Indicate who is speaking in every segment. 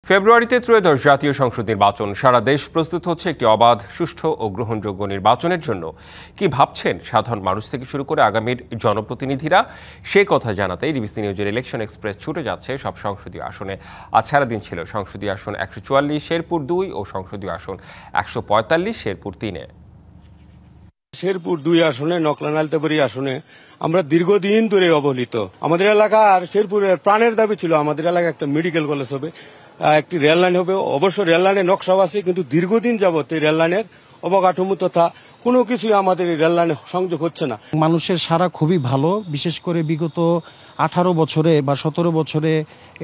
Speaker 1: ফেব্রুয়ারিতে ত্রয়োদশ জাতীয় সংসদ নির্বাচন। সারা দেশ প্রস্তুত হচ্ছে একটি অবাধ, সুষ্ঠু ও গ্রহণযোগ্য নির্বাচনের জন্য। কি ভাবছেন সাধারণ মানুষ থেকে শুরু করে আগামীর জনপ্রতিনিধিরা? সে কথা জানাতেই ডিবিসি নিউজের ইলেকশন এক্সপ্রেস ছুটে যাচ্ছে সব সংসদীয় আসনে। আজ সারাদিন ছিল সংসদীয় আসন ১৪৪, শেরপুর ২ ও সংসদীয় আসন ১৪৫, শেরপুর ৩-এ।
Speaker 2: শেরপুর ২ আসনে, নকলা নালতাবাড়ী আসনে আমরা দীর্ঘদিন ধরে অবহেলিত। আমাদের এলাকা আর শেরপুরের প্রাণের দাবি ছিল আমাদের এলাকায় একটা মেডিকেল কলেজ হবে, একটি রেল লাইন হবে। অবশ্য রেল লাইনের নকশাও আছে, কিন্তু দীর্ঘদিন যাবত এই রেল লাইনের অবকাঠামো তথা কোনো কিছুই আমাদের এই রেল লাইনে সংযোগ হচ্ছে না।
Speaker 3: মানুষের সাড়া খুবই ভালো, বিশেষ করে বিগত 18 বছরে বা 17 বছরে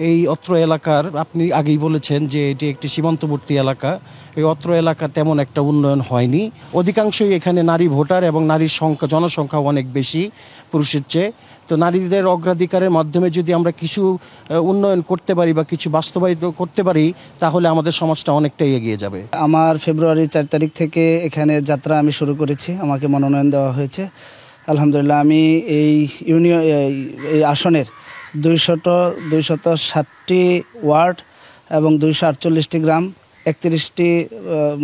Speaker 3: এই অত্র এলাকার, আপনি আগেই বলেছেন যে এটি একটি সীমান্তবর্তী এলাকা, এই অত্র এলাকা তেমন একটা উন্নয়ন হয়নি। অধিকাংশই এখানে নারী ভোটার এবং নারীর সংখ্যা, জনসংখ্যা অনেক বেশি পুরুষের চেয়ে। তো নারীদের অগ্রাধিকারের মাধ্যমে যদি আমরা কিছু উন্নয়ন করতে পারি বা কিছু বাস্তবায়িত করতে পারি, তাহলে আমাদের সমাজটা অনেকটাই এগিয়ে যাবে।
Speaker 4: আমার ফেব্রুয়ারি 4 তারিখ থেকে এখানে যাত্রা আমি শুরু করেছি। আমাকে মনোনয়ন দেওয়া হয়েছে। আলহামদুলিল্লাহ, আমি এই আসনের 260টি ওয়ার্ড এবং 248টি গ্রাম, 31টি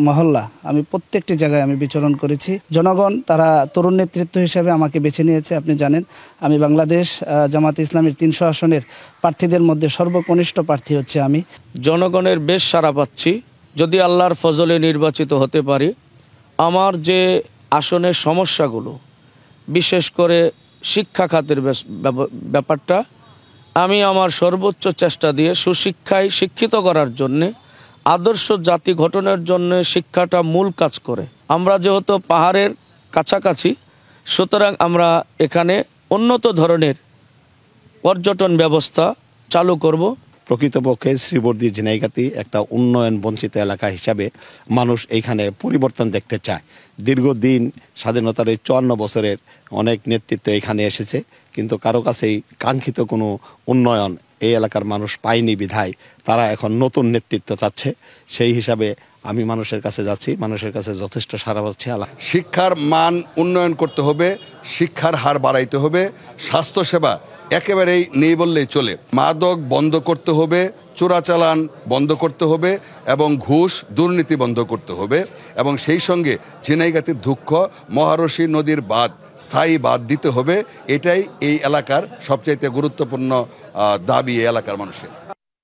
Speaker 4: মহল্লা, আমি প্রত্যেকটি জায়গায় আমি বিচরণ করেছি। জনগণ তারা তরুণ নেতৃত্ব হিসেবে আমাকে বেছে নিয়েছে। আপনি জানেন আমি বাংলাদেশ জামাত ইসলামের 300 আসনের প্রার্থীদের মধ্যে সর্বকনিষ্ঠ প্রার্থী হচ্ছে আমি।
Speaker 5: জনগণের বেশ সাড়া পাচ্ছি। যদি আল্লাহর ফজলে নির্বাচিত হতে পারি, আমার যে আসনের সমস্যাগুলো, বিশেষ করে শিক্ষা খাতের ব্যাপারটা, আমি আমার সর্বোচ্চ চেষ্টা দিয়ে সুশিক্ষায় শিক্ষিত করার জন্যে, আদর্শ জাতি গঠনের জন্য শিক্ষাটা মূল কাজ করে। আমরা যেহেতু পাহাড়ের কাছাকাছি, সুতরাং আমরা এখানে উন্নত ধরনের পর্যটন ব্যবস্থা চালু করব।
Speaker 6: প্রকৃতপক্ষে শ্রীবর্দী ঝিনাইগাতি একটা উন্নয়ন বঞ্চিত এলাকা হিসাবে মানুষ এইখানে পরিবর্তন দেখতে চায়। দীর্ঘদিন স্বাধীনতার এই 54 বছরের অনেক নেতৃত্ব এখানে এসেছে, কিন্তু কারো কাছেই কাঙ্ক্ষিত কোনো উন্নয়ন এই এলাকার মানুষ পায়নি বিধায় তারা এখন নতুন নেতৃত্ব চাচ্ছে। সেই হিসাবে আমি মানুষের কাছে যাচ্ছি, মানুষের কাছে যথেষ্ট সাড়া পাচ্ছি।
Speaker 7: শিক্ষার মান উন্নয়ন করতে হবে, শিক্ষার হার বাড়াইতে হবে, স্বাস্থ্যসেবা একেবারেই নেই বললেই চলে। মাদক বন্ধ করতে হবে, চোরাচালান বন্ধ করতে হবে এবং ঘুষ দুর্নীতি বন্ধ করতে হবে। এবং সেই সঙ্গে ঝিনাইগাতির দুঃখ মহারশী নদীর বাঁধ স্থায়ী বাঁধ দিতে হবে। এটাই এই এলাকার সবচাইতে গুরুত্বপূর্ণ দাবি এই এলাকার মানুষের।